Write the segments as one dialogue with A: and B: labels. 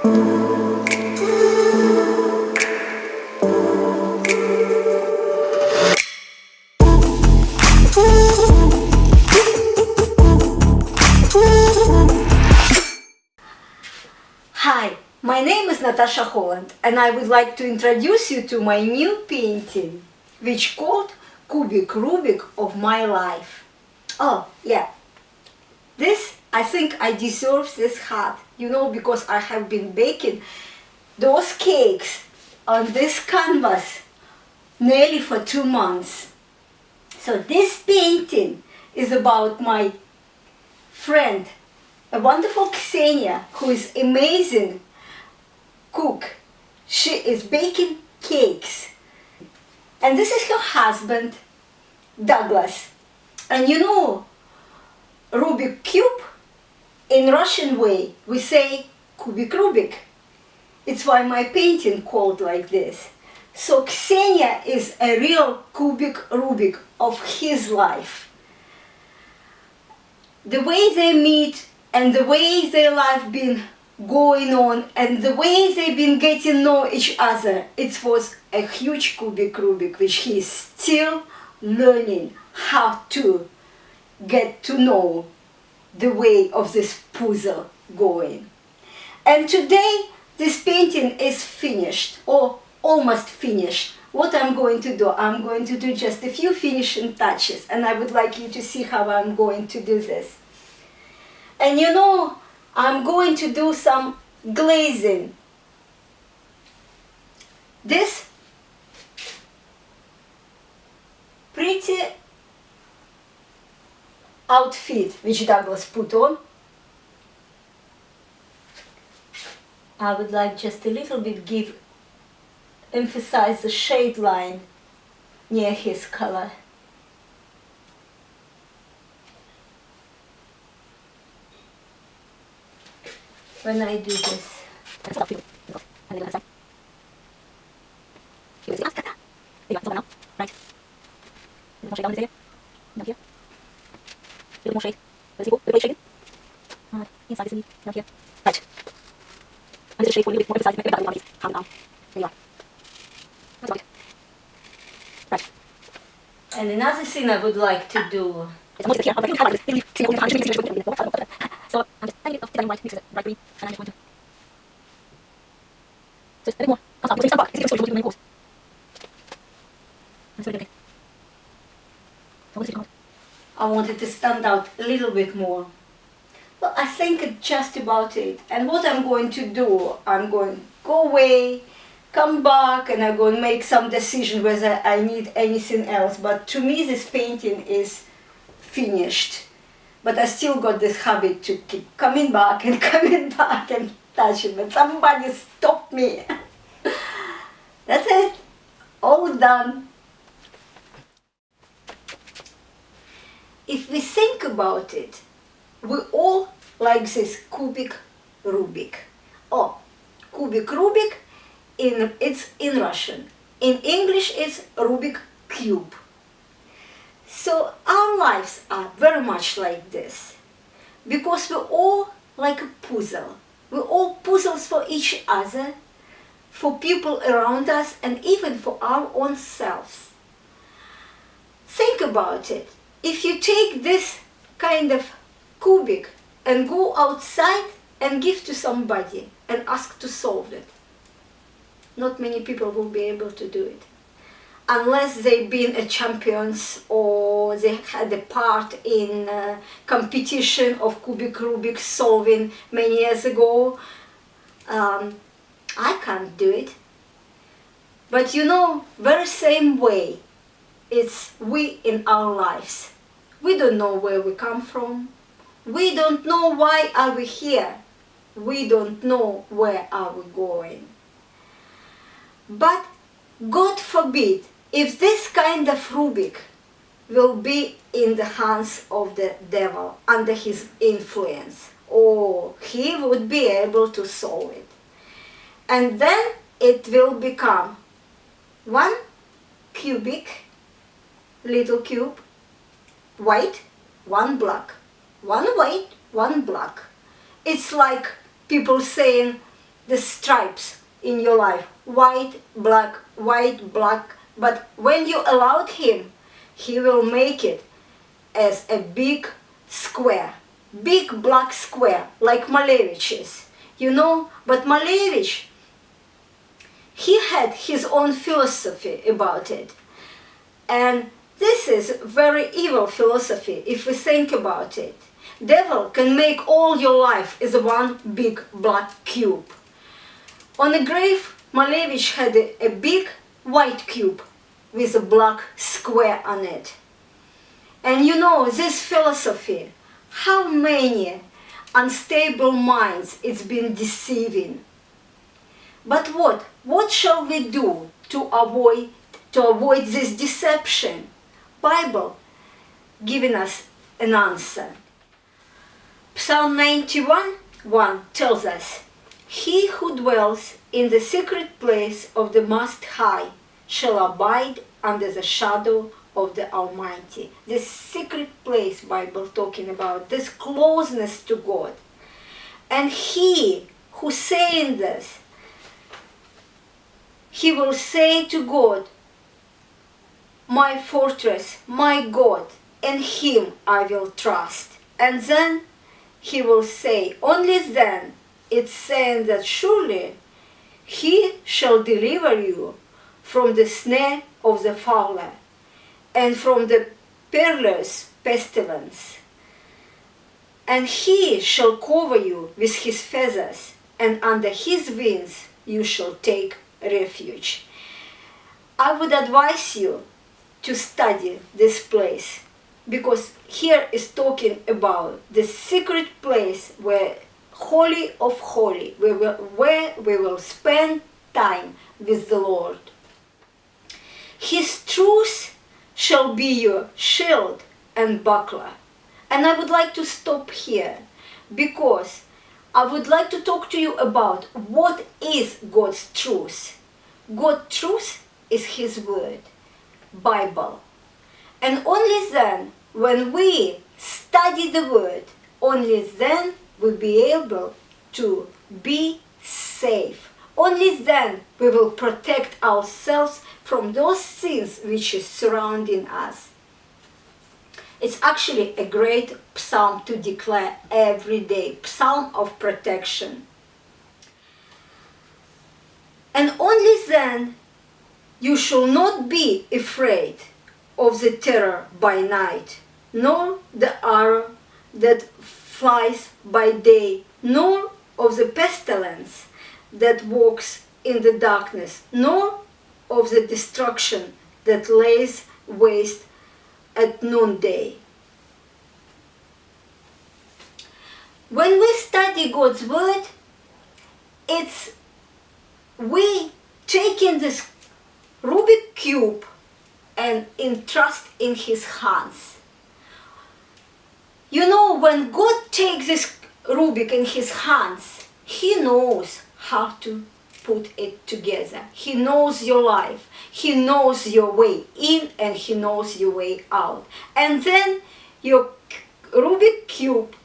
A: Hi, my name is Natasha Holland and I would like to introduce you to my new painting, which called Cubic Rubik of My Life. Oh yeah, I think I deserve this hat, because I have been baking those cakes on this canvas nearly for 2 months. So this painting is about my friend, a wonderful Ksenia, who is amazing cook. She is baking cakes. And this is her husband, Douglas. And Rubik cube, in Russian way, we say Kubik Rubik. It's why my painting called like this. So Ksenia is a real Kubik Rubik of his life. The way they meet and the way their life been going on and the way they've been getting to know each other, it was a huge Kubik Rubik which he is still learning how to get to know the way of this puzzle going. And today this painting is finished or almost finished. What I'm going to do, I'm going to do just a few finishing touches and I would like you to see how I'm going to do this. And I'm going to do some glazing. This pretty outfit which Douglas put on, I would like just a little bit emphasize the shade line near his color. When I do this, right? More shade down this area, down here. A little more shade. Let's see, the shade. Inside this down here. Right. And this shade for a little bit more emphasized. Maybe that will calm down. There you are. That's about it. Right. And another thing I would like to do. So I'm just tiny bit of Italian white, mix it bright green, and I'm just going to. So it's a bit more. Comes out. So you start back. It's going to be course. That's really okay. So what's it called? I want it to stand out a little bit more. Well, I think it's just about it. And what I'm going to do, I'm going to go away, come back, and I'm going to make some decision whether I need anything else. But to me, this painting is finished. But I still got this habit to keep coming back and touching. But somebody stopped me. That's it. All done. If we think about it, we all like this Kubik Rubik. Oh, Kubik Rubik, it's in Russian. In English, it's Rubik Cube. So our lives are very much like this, because we're all like a puzzle. We're all puzzles for each other, for people around us, and even for our own selves. Think about it. If you take this kind of Kubik and go outside and give to somebody and ask to solve it, not many people will be able to do it. Unless they've been a champions or they had a part in a competition of Kubik Rubik solving many years ago. I can't do it. But very same way, it's we in our lives. We don't know where we come from. We don't know why are we here. We don't know where are we going. But God forbid, if this kind of Rubik will be in the hands of the devil, under his influence, or he would be able to solve it. And then it will become one cubic, little cube, white, one black. One white, one black. It's like people saying the stripes in your life, white, black, white, black, but when you allowed him, he will make it as a big square, big black square, like Malevich's, you know. But Malevich, he had his own philosophy about it, and this is very evil philosophy if we think about it. Devil can make all your life as one big black cube. On the grave, Malevich had a big white cube with a black square on it. And you know, this philosophy, how many unstable minds it's been deceiving. But what shall we do to avoid this deception? Bible giving us an answer. Psalm 91:1 tells us, "He who dwells in the secret place of the Most High shall abide under the shadow of the Almighty." This secret place Bible talking about, this closeness to God. And he who saying this, he will say to God, "My fortress, my God, in him I will trust." And then he will say, only then, it's saying that surely he shall deliver you from the snare of the fowler and from the perilous pestilence. And he shall cover you with his feathers, and under his wings you shall take refuge. I would advise you to study this place, because here is talking about the secret place where Holy of Holy, where we will spend time with the Lord. His truth shall be your shield and buckler. And I would like to stop here, because I would like to talk to you about what is God's truth. God's truth is His Word, Bible. And only then, when we study the Word, only then we'll be able to be safe. Only then we will protect ourselves from those things which is surrounding us. It's actually a great psalm to declare every day, psalm of protection. And only then you shall not be afraid of the terror by night, nor the arrow that flies by day, nor of the pestilence that walks in the darkness, nor of the destruction that lays waste at noonday. When we study God's Word, it's we taking this Rubik cube and entrust in His hands. You know, when God takes this Rubik in His hands, He knows how to put it together. He knows your life. He knows your way in and He knows your way out. And then your Rubik cube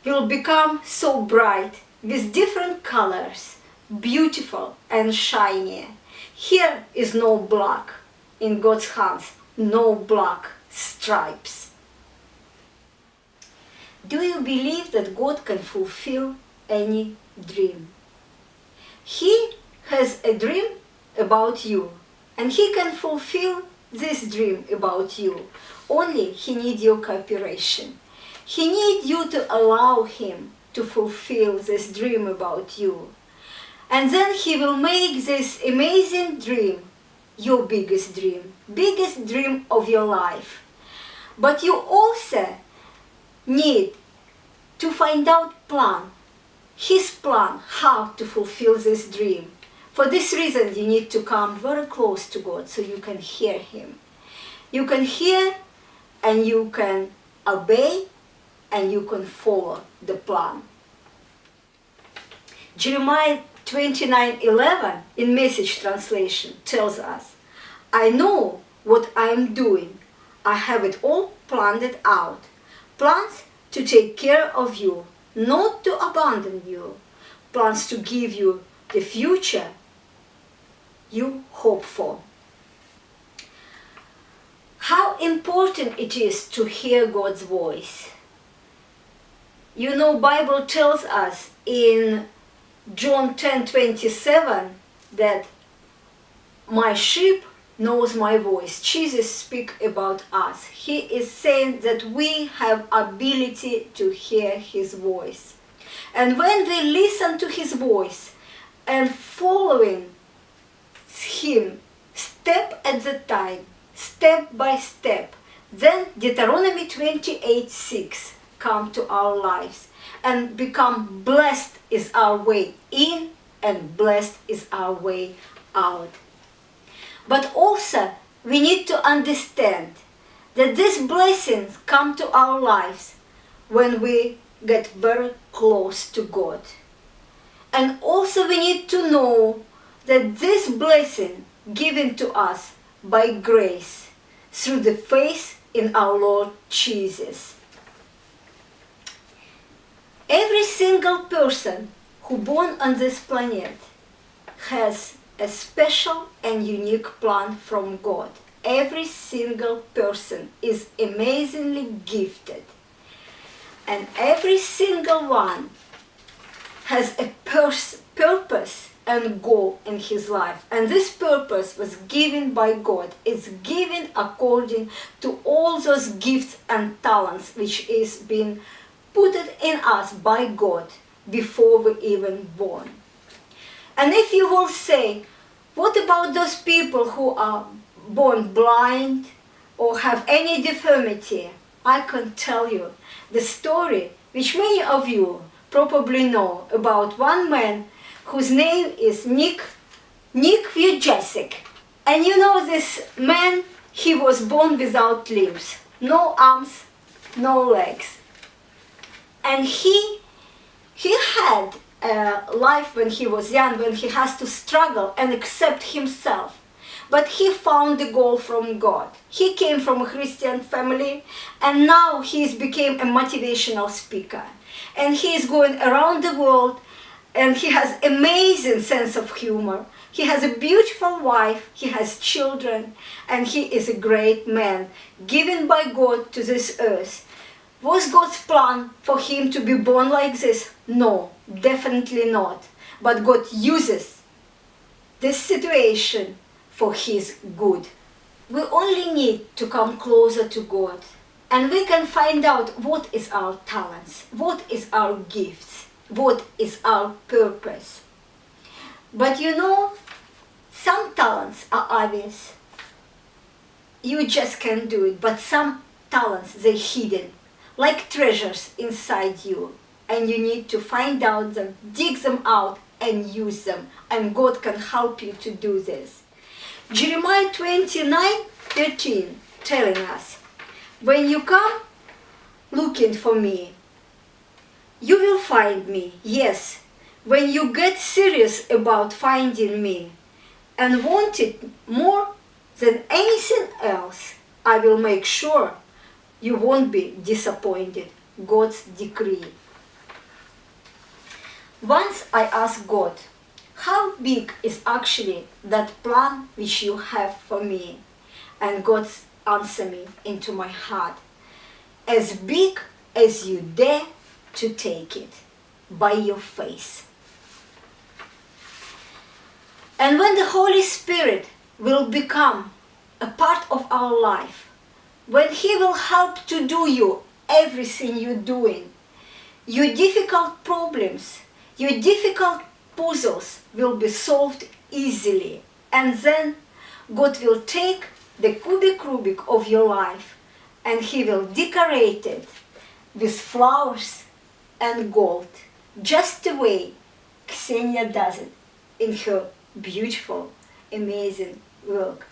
A: will become so bright with different colors, beautiful and shiny. Here is no black in God's hands, no black stripes. Do you believe that God can fulfill any dream? He has a dream about you, and He can fulfill this dream about you. Only He needs your cooperation. He needs you to allow Him to fulfill this dream about you. And then He will make this amazing dream your biggest dream of your life. But you also need to find out His plan, how to fulfill this dream. For this reason, you need to come very close to God so you can hear Him. You can hear and you can obey and you can follow the plan. Jeremiah 29:11 in Message translation tells us, "I know what I am doing. I have it all planned out. Plans to take care of you, not to abandon you. Plans to give you the future you hope for. How important it is to hear God's voice. You know, Bible tells us in John 10:27 that my sheep knows my voice. Jesus speaks about us. He is saying that we have ability to hear his voice. And when we listen to his voice and following him step at a time, step by step, then Deuteronomy 28:6 come to our lives and become blessed is our way in and blessed is our way out. But also we need to understand that these blessings come to our lives when we get very close to God. And also we need to know that this blessing given to us by grace through the faith in our Lord Jesus. Every single person who born on this planet has a special and unique plan from God. Every single person is amazingly gifted. And every single one has a purpose and goal in his life. And this purpose was given by God. It's given according to all those gifts and talents which is being put in us by God before we even born. And if you will say, what about those people who are born blind or have any deformity? I can tell you the story which many of you probably know about one man whose name is Nick Vujicic. And you know this man, he was born without limbs, no arms, no legs. And he had a life when he was young, when he has to struggle and accept himself. But he found the goal from God. He came from a Christian family and now he became a motivational speaker. And he is going around the world and he has amazing sense of humor. He has a beautiful wife, he has children, and he is a great man given by God to this earth. Was God's plan for him to be born like this? No, definitely not. But God uses this situation for his good. We only need to come closer to God and we can find out what is our talents, what is our gifts, what is our purpose. But you know, some talents are obvious. You just can do it, but some talents, they're hidden, like treasures inside you. And you need to find out them, dig them out and use them. And God can help you to do this. Jeremiah 29:13 telling us, when you come looking for me, you will find me. Yes, when you get serious about finding me and want it more than anything else, I will make sure you won't be disappointed. God's decree. Once I asked God, how big is actually that plan which you have for me? And God answered me into my heart, as big as you dare to take it by your faith. And when the Holy Spirit will become a part of our life, when He will help to do you everything you're doing, your difficult problems, your difficult puzzles will be solved easily. And then God will take the cubic Rubik of your life and He will decorate it with flowers and gold, just the way Ksenia does it in her beautiful, amazing work.